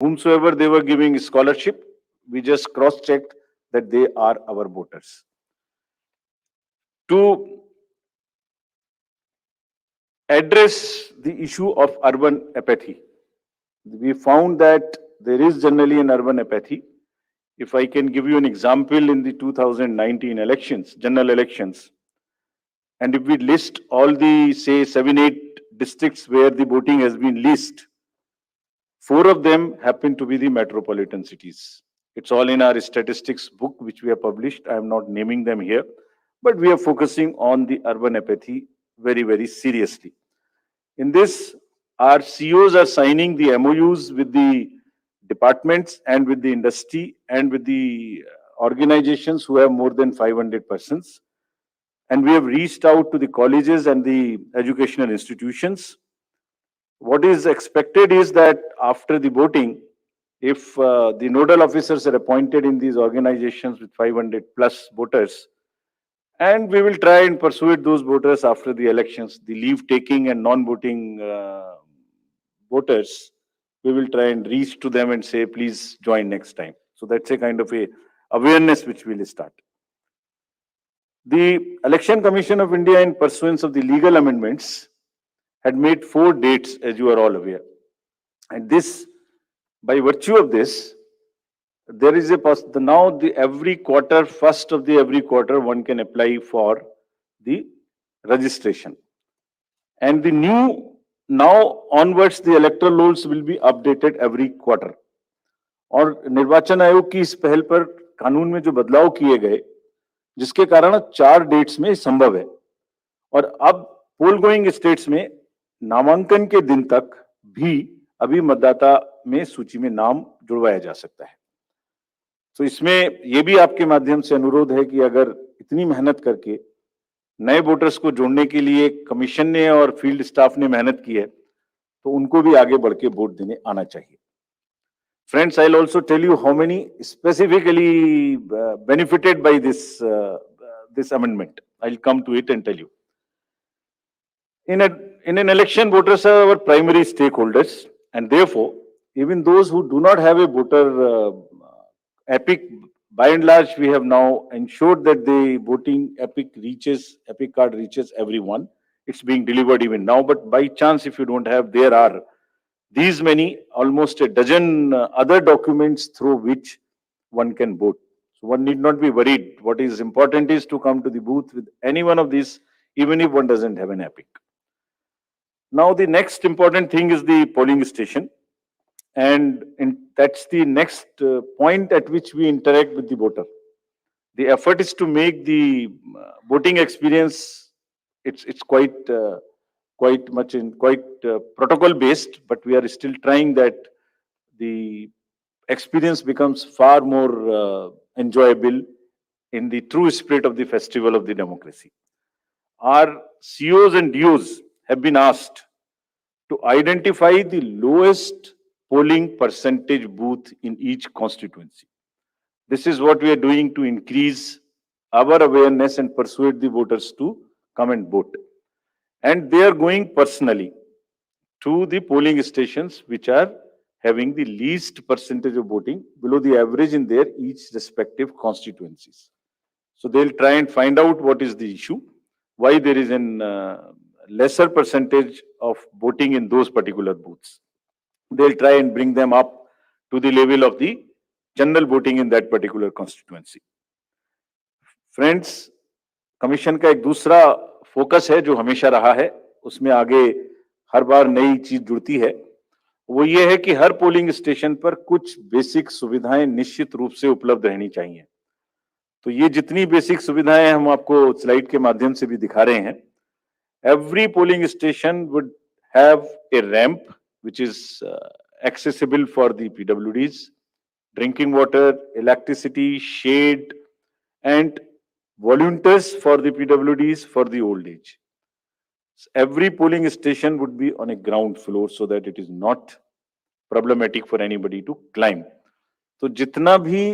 whomsoever they were giving scholarship, we just cross-checked that they are our voters. To address the issue of urban apathy, we found that there is generally an urban apathy. If I can give you an example, in the 2019 elections, general elections, and if we list all the, say, 7-8 districts where the voting has been least, 4 of them happen to be the metropolitan cities. It's all in our statistics book, which we have published. I am not naming them here, but we are focusing on the urban apathy very, very seriously. In this, our CEOs are signing the MOUs with the departments and with the industry and with the organizations who have more than 500 persons. And we have reached out to the colleges and the educational institutions. What is expected is that after the voting, if the nodal officers are appointed in these organizations with 500 plus voters, and we will try and persuade those voters after the elections, the leave-taking and non-voting voters, we will try and reach to them and say, please join next time. So that's a kind of a awareness which we will start. The Election Commission of India, in pursuance of the legal amendments, had made 4 dates, as you are all aware. And this, by virtue of this, there is a now the every quarter, first of the every quarter, one can apply for the registration. And the new, now onwards, the electoral rolls will be updated every quarter. और निर्वाचन आयोग की इस पहल पर कानून में जो बदलाव किए गए, जिसके कारण 4 डेट्स में संभव है, और अब पोल गोइंग स्टेट्स में नामांकन के दिन तक भी अभी मतदाता में सूची में नाम जुड़वाया जा सकता है. तो इसमें यह भी आपके माध्यम से अनुरोध है कि अगर इतनी मेहनत करके नए वोटर्स को जोड़ने के लिए कमीशन ने और फील्ड स्टाफ ने मेहनत की है, तो उनको भी आगे बढ़ के वोट देने आना चाहिए. Friends, I'll also tell you how many specifically benefited by this amendment. I'll come to it and tell you. In an election, voters are our primary stakeholders, and therefore, even those who do not have a voter epic, by and large, we have now ensured that the voting epic card reaches everyone. It's being delivered even now, but by chance, if you don't have, there are these many, almost a dozen other documents through which one can vote. So one need not be worried. What is important is to come to the booth with any one of these, even if one doesn't have an epic. Now, the next important thing is the polling station. And that's the next point at which we interact with the voter. The effort is to make the voting experience, it's quite protocol based, but we are still trying that the experience becomes far more enjoyable in the true spirit of the festival of the democracy. Our COs and DOs have been asked to identify the lowest polling percentage booth in each constituency. This is what we are doing to increase our awareness and persuade the voters to come and vote. And they are going personally to the polling stations which are having the least percentage of voting below the average in their each respective constituencies. So they'll try and find out what is the issue, why there is an lesser percentage of voting in those particular booths. They'll try and bring them up to the level of the general voting in that particular constituency. Friends, commission का एक दूसरा focus है जो हमेशा रहा है, उसमें आगे हर बार नई चीज जुड़ती है, वो ये है कि हर पोलिंग स्टेशन पर कुछ बेसिक सुविधाएं निश्चित रूप से उपलब्ध रहनी चाहिए. तो ये जितनी बेसिक सुविधाएं हम आपको स्लाइड के माध्यम से भी दिखा रहे हैं. Every polling station would have a ramp which is accessible for the PWDs, drinking water, electricity, shade, and volunteers for the PWDs for the old age. Every polling station would be on a ground floor so that it is not problematic for anybody to climb. तो जितना भी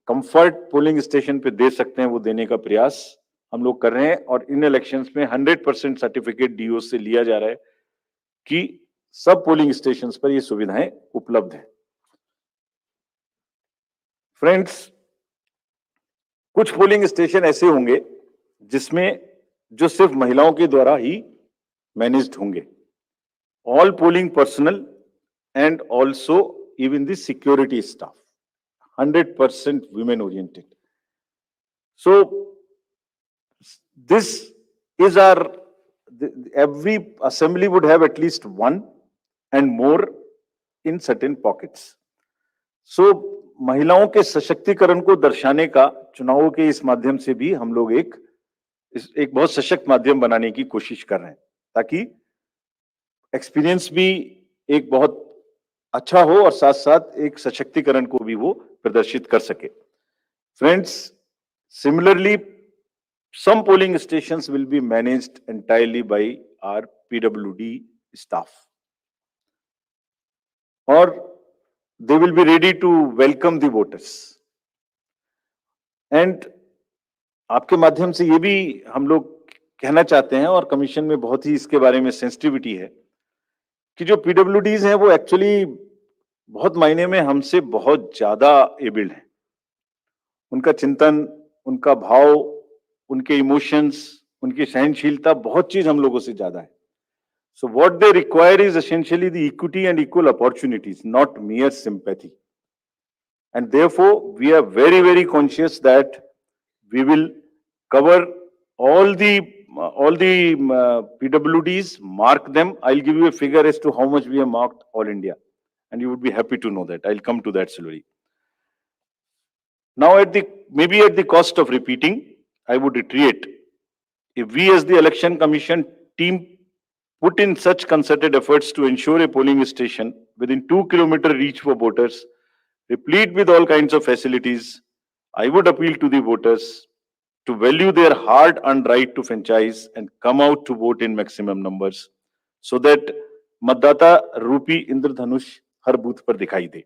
comfort polling station पे दे सकते हैं वो देने का प्रयास हम लोग कर रहे हैं, और इन इलेक्शंस में 100% सर्टिफिकेट डीओ से लिया जा रहा है कि सब पोलिंग स्टेशंस पर ये सुविधाएं उपलब्ध हैं. फ्रेंड्स, कुछ पोलिंग स्टेशन ऐसे होंगे जिसमें जो सिर्फ महिलाओं के द्वारा ही मैनेज्ड होंगे. All polling personnel and also even the security staff, 100% women oriented. So this is every assembly would have at least one and more in certain pockets. So महिलाओं के सशक्तिकरण को दर्शाने का चुनावों के इस माध्यम से भी हम लोग एक बहुत सशक्त माध्यम बनाने की कोशिश कर रहे हैं, ताकि एक्सपीरियंस भी एक बहुत अच्छा हो और साथ साथ एक सशक्तिकरण को भी वो प्रदर्शित कर सके. Friends, similarly some polling stations will be managed entirely by our PWD staff, or they will be ready to welcome the voters. And आपके माध्यम से ये भी हम लोग कहना चाहते हैं, और कमीशन में बहुत ही इसके बारे में सेंसिटिविटी है, कि जो पीडब्ल्यूडीज हैं वो एक्चुअली बहुत मायने में हमसे बहुत ज्यादा एबल्ड हैं. उनका चिंतन, उनका भाव, उनके इमोशंस, उनकी सहनशीलता, बहुत चीज हम लोगों से ज्यादा है. So what they require is essentially the equity and equal opportunities, not mere sympathy. And therefore, we are very, very conscious that we will cover all the PWDs, mark them. I'll give you a figure as to how much we have marked all India, and you would be happy to know that. I'll come to that slowly. Now, maybe at the cost of repeating, I would reiterate, if we as the Election Commission team put in such concerted efforts to ensure a polling station within 2-kilometer reach for voters, replete with all kinds of facilities, I would appeal to the voters to value their hard-earned right to franchise and come out to vote in maximum numbers, so that मतदाता रूपी इंद्रधनुष हर booth पर दिखाई दे.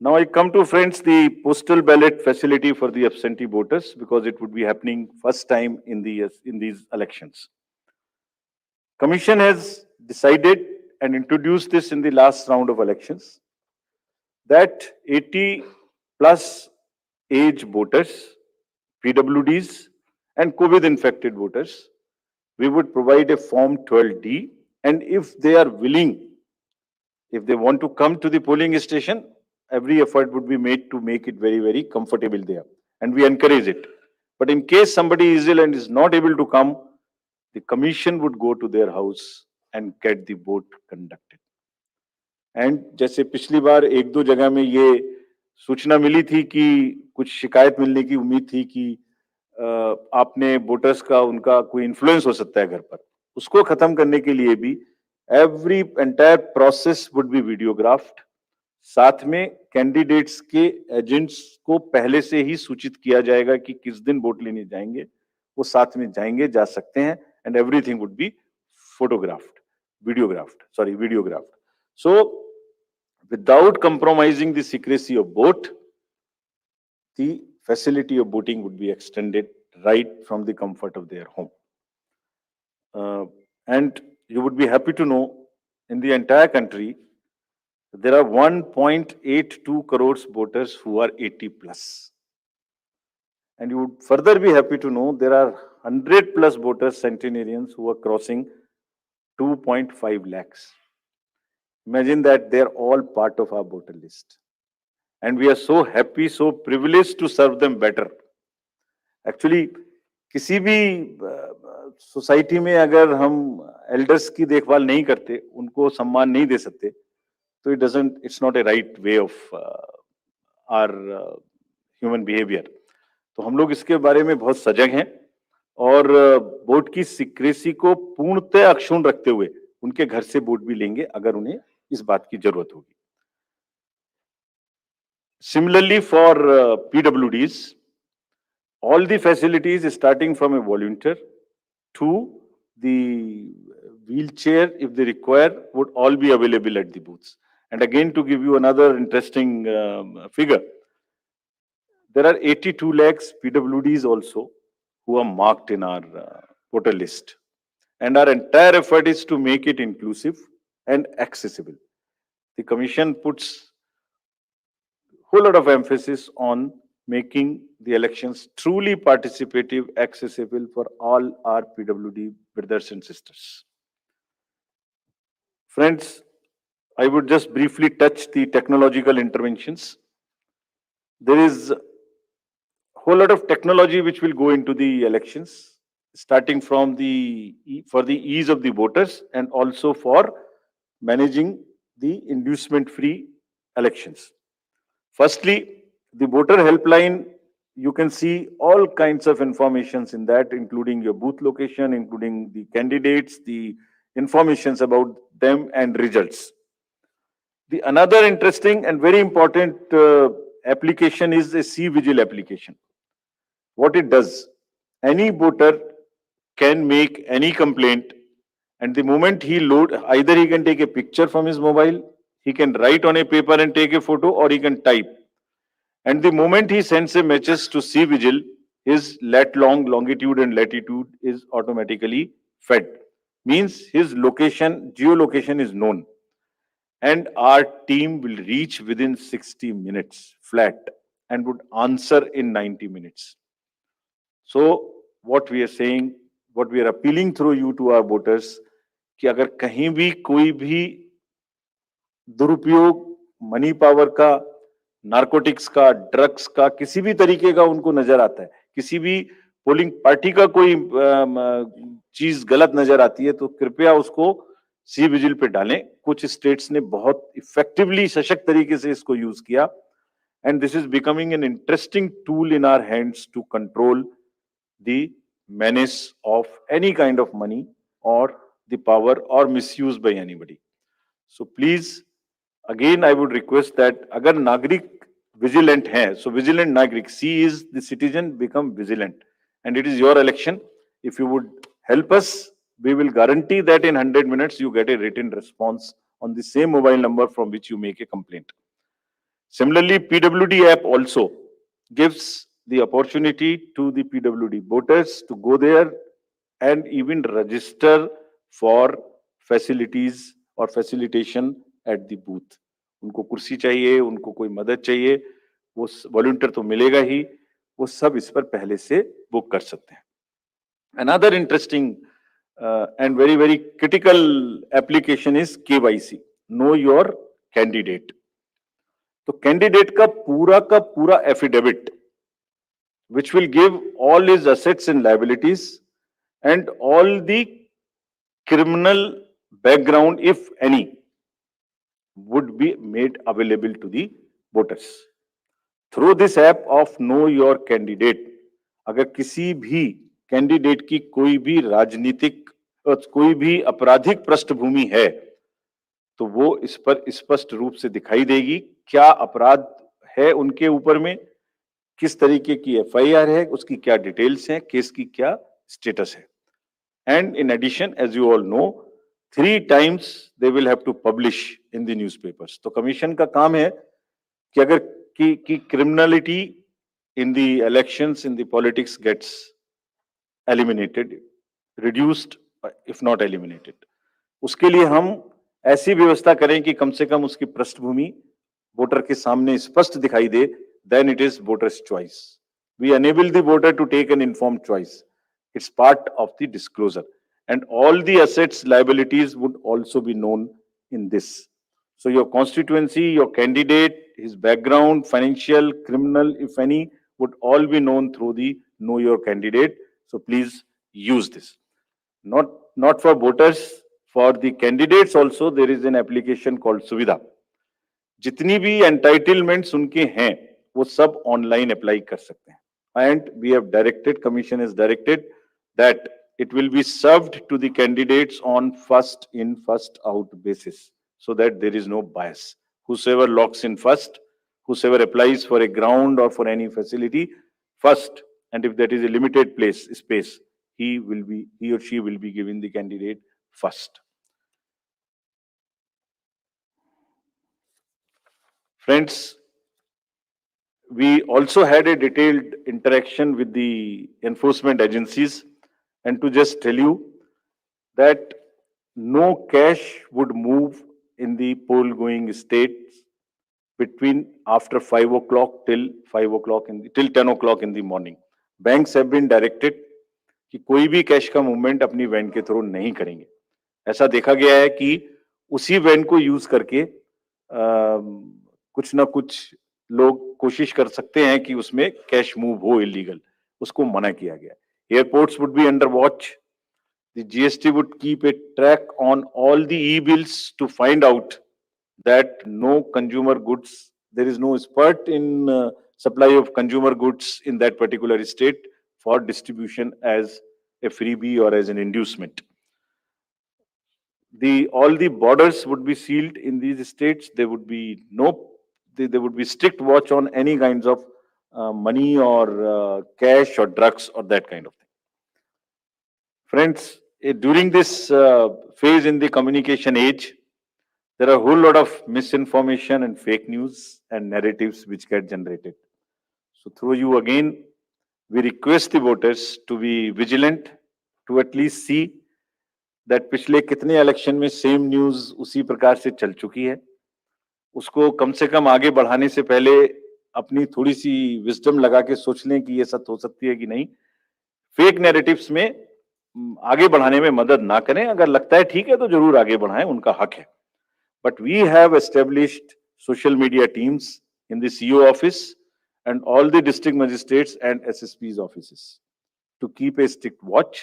Now I come to, friends, the postal ballot facility for the absentee voters, because it would be happening first time in these elections. Commission has decided and introduced this in the last round of elections, that 80 plus age voters, PWDs and COVID infected voters, we would provide a form 12D, and if they are willing, if they want to come to the polling station, every effort would be made to make it very, very comfortable there, and we encourage it. But in case somebody is ill and is not able to come, the commission would go to their house and get the vote conducted. And जैसे पिछली बार एक दो जगह में ये सूचना मिली थी कि कुछ शिकायत मिलने की उम्मीद थी कि आपने वोटर्स का, उनका कोई इन्फ्लुएंस हो सकता है घर पर, उसको खत्म करने के लिए भी every entire process would be videographed. साथ में कैंडिडेट्स के एजेंट्स को पहले से ही सूचित किया जाएगा कि किस दिन वोट लेने जाएंगे, वो साथ में जाएंगे, जा सकते हैं, and everything would be videographed. So, without compromising the secrecy of vote, the facility of voting would be extended right from the comfort of their home. And you would be happy to know, in the entire country, there are 1.82 crores voters who are 80 plus. And you would further be happy to know there are 100 plus voters, centenarians, who are crossing 2.5 lakhs. Imagine that they are all part of our voter list. And we are so happy, so privileged to serve them better. Actually, किसी भी society में अगर हम elders की देखभाल नहीं करते, उनको सम्मान नहीं दे सकते, तो it's not a right way of our human behavior. तो हम लोग इसके बारे में बहुत सजग हैं, और वोट की सीक्रेसी को पूर्णतः अक्षुण्ण रखते हुए उनके घर से वोट भी लेंगे अगर उन्हें इस बात की जरूरत होगी. Similarly, for PWDs, all the facilities starting from a volunteer to the wheelchair, if they require, would all be available at the booths. And again, to give you another interesting figure, there are 82 lakhs PWDs also who are marked in our voter list. And our entire effort is to make it inclusive and accessible. The commission puts whole lot of emphasis on making the elections truly participative, accessible for all our PWD brothers and sisters. Friends, I would just briefly touch the technological interventions. There is a whole lot of technology which will go into the elections, starting from for the ease of the voters and also for managing the inducement-free elections. Firstly, the voter helpline, you can see all kinds of informations in that, including your booth location, including the candidates, the informations about them and results. The another interesting and very important application is a C-Vigil application. What it does, any voter can make any complaint, and the moment he load, either he can take a picture from his mobile, he can write on a paper and take a photo, or he can type. And the moment he sends a message to C-Vigil, his longitude and latitude is automatically fed. Means his location, geolocation is known. And our team will reach within 60 minutes flat and would answer in 90 minutes. So what we are saying, what we are appealing through you to our voters, कि अगर कहीं भी कोई भी दुरुपयोग money power का, narcotics का, drugs का, किसी भी तरीके का उनको नजर आता है, किसी भी पोलिंग पार्टी का कोई चीज गलत नजर आती है, तो कृपया उसको सी विजिल पे डालें. कुछ स्टेट्स ने बहुत इफेक्टिवली सशक्त तरीके से इसको यूज किया, and this is becoming an interesting tool in our hands to control the menace of any kind of money or the power or misuse by anybody. So please, again I would request that agar nagrik vigilant hai, so vigilant nagrik, C is the citizen become vigilant, and it is your election. If you would help us, we will guarantee that in 100 minutes you get a written response on the same mobile number from which you make a complaint. Similarly, PWD app also gives the opportunity to the PWD voters to go there and even register for facilities or facilitation at the booth. उनको कुर्सी चाहिए, उनको कोई मदद चाहिए, वो volunteer तो मिलेगा ही, वो सब इस पर पहले से बुक कर सकते हैं. Another interesting and very very critical application is KYC, know your candidate. तो कैंडिडेट का पूरा affidavit which will give all his assets and liabilities and all the criminal background, if any, would be made available to the voters. Through this app of Know Your Candidate, अगर किसी भी candidate की कोई भी राजनीतिक कोई भी आपराधिक पृष्ठभूमि है, तो वो इस पर स्पष्ट रूप से दिखाई देगी. क्या अपराध है उनके ऊपर में, किस तरीके की एफआईआर है, उसकी क्या डिटेल्स हैं, केस की क्या स्टेटस है. And in addition, as you all know, 3 times they will have to publish in the newspapers. तो कमीशन का काम है कि अगर की criminality in the elections, in the politics gets eliminated, reduced, if not eliminated, उसके लिए हम ऐसी व्यवस्था करें कि कम से कम उसकी पृष्ठभूमि वोटर के सामने स्पष्ट दिखाई दे. Then it is voter's choice. We enable the voter to take an informed choice. It's part of the disclosure. And all the assets, liabilities would also be known in this. So your constituency, your candidate, his background, financial, criminal, if any, would all be known through the Know Your Candidate. So please use this. Not for voters, for the candidates also, there is an application called Suvidha. जितनी भी entitlements उनके हैं, वो सब online apply कर सकते हैं. And we have directed, commission is directed that it will be served to the candidates on first in first out basis, so that there is no bias. whosoever locks in first, whosoever applies for a ground or for any facility first, and if that is a limited space, he or she will be given the candidate first. Friends, we also had a detailed interaction with the enforcement agencies, and to just tell you that no cash would move in the poll going states between after 5 o'clock till 5 o'clock till 10 o'clock in the morning. Banks have been directed कि कोई भी cash का movement अपनी van के through नहीं करेंगे. ऐसा देखा गया है कि उसी वैन को यूज करके कुछ ना कुछ लोग कोशिश कर सकते हैं कि उसमें कैश मूव हो इलीगल, उसको मना किया गया. Airports would be under watch. The GST would keep a track on all the e-bills to find out that no consumer goods, there is no spurt in supply of consumer goods in that particular state for distribution as a freebie or as an inducement. All the borders would be sealed in these states. There would be there would be strict watch on any kinds of money or cash or drugs or that kind of thing. Friends, during this phase in the communication age, there are a whole lot of misinformation and fake news and narratives which get generated. So through you again, we request the voters to be vigilant, to at least see that पिछले कितने election में same news उसी प्रकार से चल चुकी है. उसको कम से कम आगे बढ़ाने से पहले अपनी थोड़ी सी विजडम लगा के सोच लें कि ये सच हो सकती है कि नहीं. फेक नैरेटिव्स में आगे बढ़ाने में मदद ना करें. अगर लगता है ठीक है तो जरूर आगे बढ़ाएं, उनका हक है. But we have established social media teams in the CO office and all the district magistrates and SSP's offices to keep a strict watch.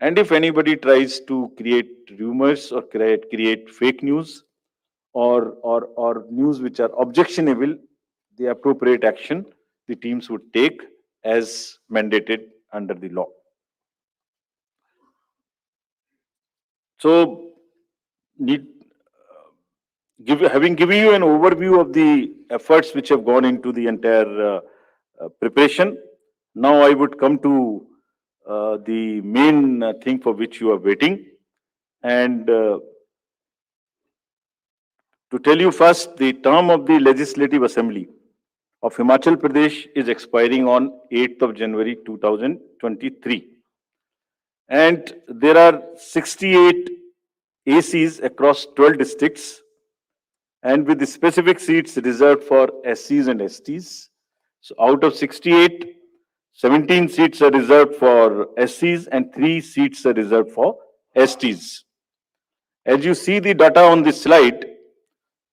And if anybody tries to create rumors or create fake news or news which are objectionable, the appropriate action the teams would take as mandated under the law. So, having given you an overview of the efforts which have gone into the entire preparation, now I would come to the main thing for which you are waiting. And to tell you first, the term of the Legislative Assembly of Himachal Pradesh is expiring on 8th of January 2023. And there are 68 ACs across 12 districts, and with the specific seats reserved for SCs and STs. So out of 68, 17 seats are reserved for SCs and 3 seats are reserved for STs. As you see the data on this slide,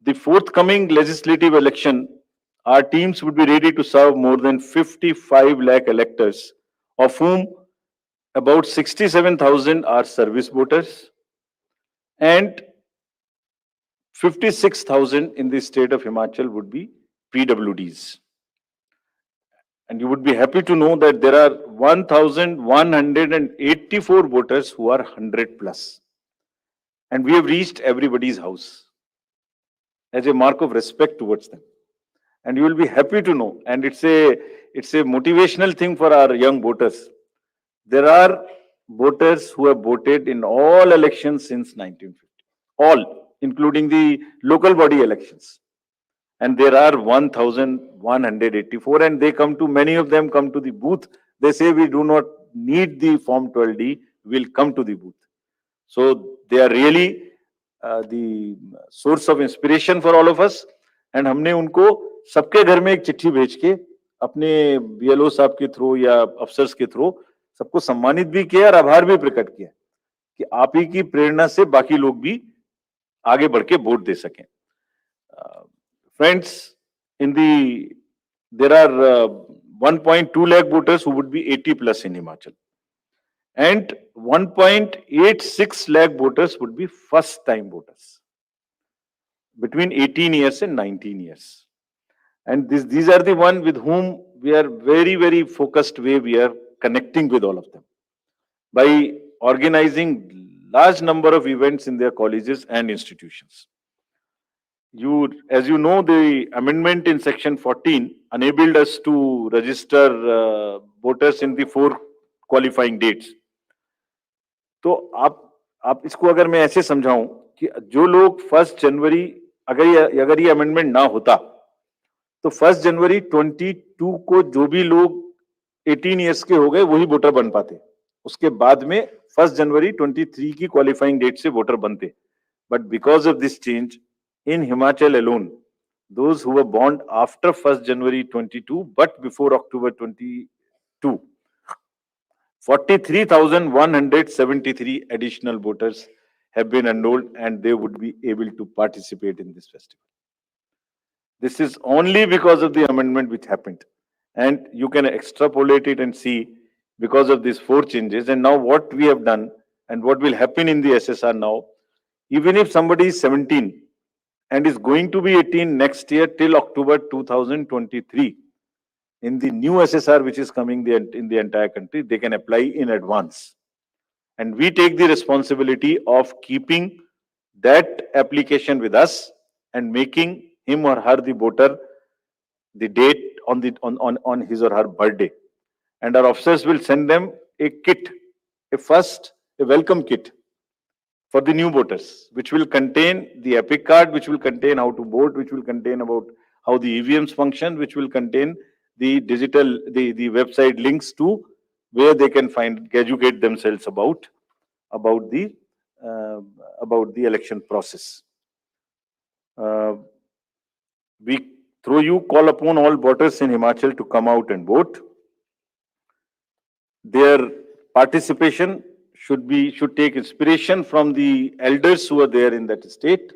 the forthcoming legislative election, our teams would be ready to serve more than 55 lakh electors, of whom about 67,000 are service voters and 56,000 in the state of Himachal would be PWDs. And you would be happy to know that there are 1,184 voters who are 100 plus. And we have reached everybody's house as a mark of respect towards them. And you will be happy to know, and it's a motivational thing for our young voters. There are voters who have voted in all elections since 1950. All, including the local body elections. And there are 1,184, and they come to, many of them come to the booth. They say we do not need the Form 12D, we'll come to the booth. So they are really the source of inspiration for all of us. And हमने उनको सबके घर में एक चिट्ठी भेज के अपने BLO साहब के थ्रू या अफसर्स के थ्रू सबको सम्मानित भी किया और आभार भी प्रकट किया कि आप ही की प्रेरणा से बाकी लोग भी आगे बढ़ के वोट दे सकें. Friends, there are 1.2 lakh voters who would be 80 plus in Himachal, and 1.86 lakh voters would be first time voters between 18 years and 19 years. And these are the one with whom we are very, very focused way we are connecting with all of them by organizing large number of events in their colleges and institutions. As you know, the amendment in section 14 enabled us to register voters in the 4 qualifying dates. तो आप इसको अगर मैं ऐसे समझाऊं कि जो लोग 1 जनवरी, अगर ये अमेंडमेंट ना होता तो 1 जनवरी 22 को जो भी लोग 18 इयर्स के हो गए वही वोटर बन पाते. उसके बाद में 1 जनवरी 23 की क्वालिफाइंग डेट से वोटर बनते. But because of this change in Himachal alone, those who were born after 1st January 22 but before October 22, 43,173 additional voters have been enrolled and they would be able to participate in this festival. This is only because of the amendment which happened. And you can extrapolate it and see because of these four changes. And now what we have done and what will happen in the SSR now, even if somebody is 17 and is going to be 18 next year till October 2023, in the new SSR which is coming in the entire country, they can apply in advance. And we take the responsibility of keeping that application with us and making him or her the voter the date on his or her birthday. And our officers will send them a kit, a welcome kit for the new voters, which will contain the epic card, which will contain how to vote, which will contain about how the EVMs function, which will contain the the website links to where they can educate themselves about the election process. We, through you, call upon all voters in Himachal to come out and vote. Their participation should take inspiration from the elders who are there in that state,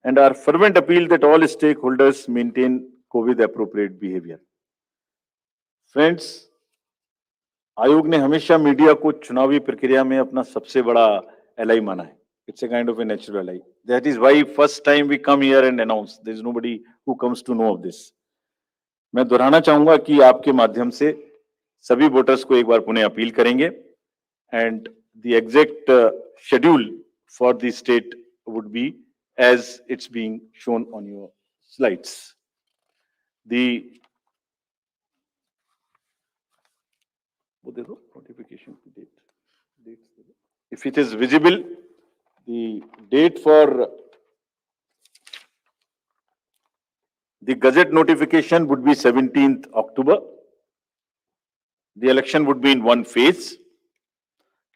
and our fervent appeal that all stakeholders maintain COVID appropriate behavior. Friends, आयोग ने हमेशा media को चुनावी प्रक्रिया में अपना सबसे बड़ा एलाई माना है. It's a kind of a natural ally. That is why first time we come here and announce. There is nobody who comes to know of this. मैं दोहराना चाहूंगा कि आपके माध्यम से सभी वोटर्स को एक बार पुनः अपील करेंगे. And the exact schedule for the state would be as it's being shown on your slides. Notification date. If it is visible, the date for the Gazette notification would be 17th October. The election would be in one phase.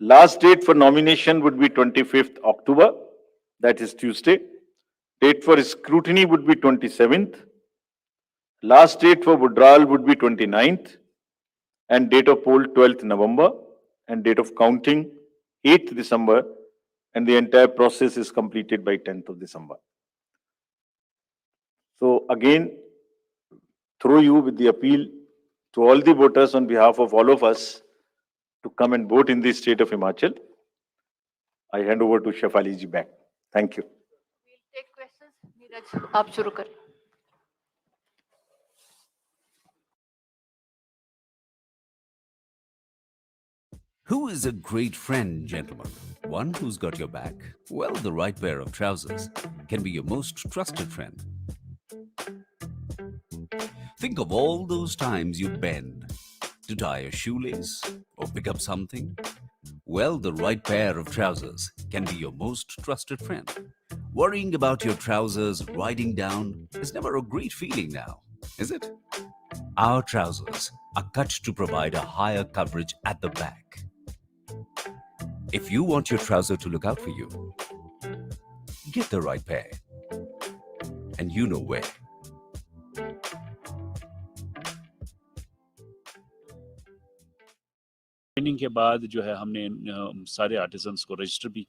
Last date for nomination would be 25th October, that is Tuesday. Date for scrutiny would be 27th. Last date for withdrawal would be 29th. And date of poll 12th November. And date of counting 8th December. And the entire process is completed by 10th of December. So again, through you with the appeal to all the voters on behalf of all of us to come and vote in the state of Himachal, I hand over to Shefali ji back. Thank you. We'll take questions. Neeraj, आप शुरू करें. Who is a great friend, gentlemen? One who's got your back? Well, the right pair of trousers can be your most trusted friend. Think of all those times you bend to tie a shoelace or pick up something. Well, the right pair of trousers can be your most trusted friend. Worrying about your trousers riding down is never a great feeling now, is it? Our trousers are cut to provide a higher coverage at the back. If you want your trouser to look out for you, get the right pair. And you know where. Training के बाद जो है हमने सारे artisans को register भी